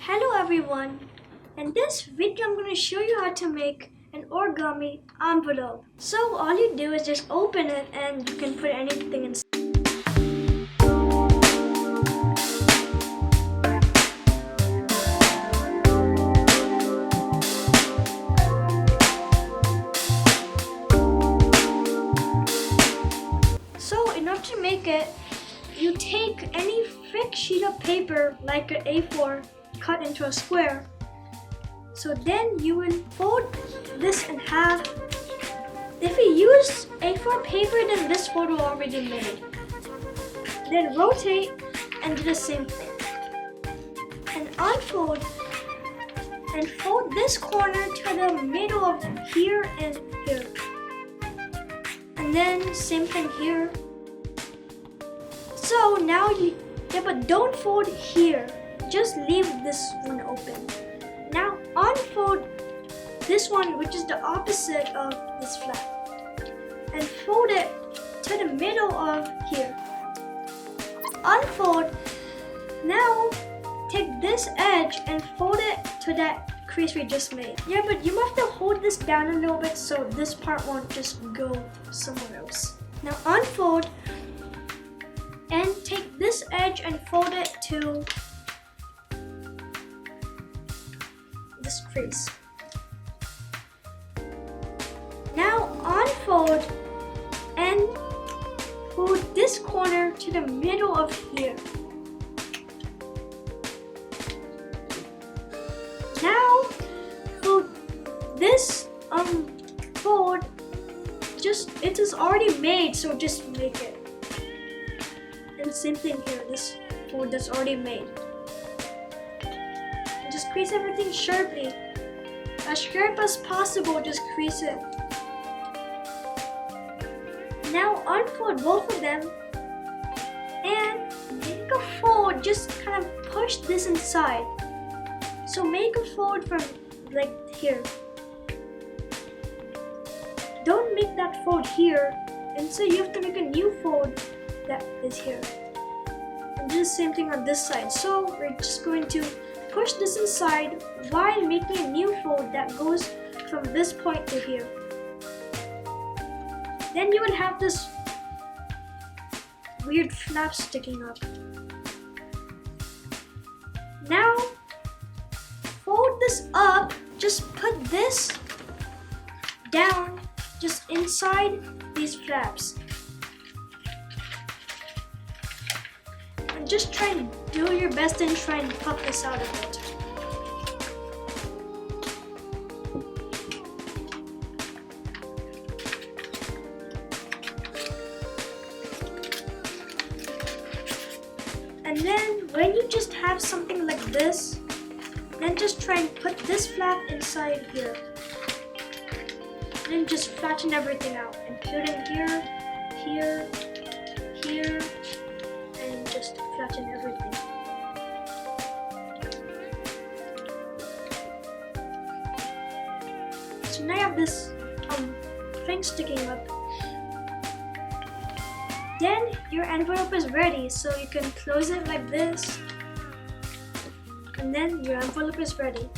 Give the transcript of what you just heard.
Hello everyone! In this video I'm going to show you how to make an origami envelope. So all you do is just open it and you can put anything inside. So in order to make it, you take any thick sheet of paper like an A4, cut into a square. So then you will fold this in half. If you use A4 paper, then this photo already made. Then rotate and do the same thing. And unfold and fold this corner to the middle of here and here. And then same thing here. So now but don't fold here. Just leave this one open. Now unfold this one, which is the opposite of this flap, and fold it to the middle of here. Unfold. Now take this edge and fold it to that crease we just made. Yeah, but you have to hold this down a little bit so this part won't just go somewhere else. Now unfold and take this edge and fold it to this crease. Now unfold and fold this corner to the middle of here. Now fold this fold, it is already made, so just make it. And same thing here, this fold that's already made. And just crease everything sharply. As sharp as possible, just crease it. Now unfold both of them and make a fold, just kind of push this inside. So make a fold from like here. Don't make that fold here, and so you have to make a new fold that is here. And do the same thing on this side. So we're just going to push this inside while making a new fold that goes from this point to here. Then you will have this weird flap sticking up. Now fold this up, just put this down just inside these flaps. And just try and do your best and try and pop this out a bit. And then when you just have something like this, then just try and put this flap inside here. Then just flatten everything out and put it here, here, here, and just flatten everything. So now you have this thing sticking up. Then your envelope is ready, so you can close it like this, and then your envelope is ready.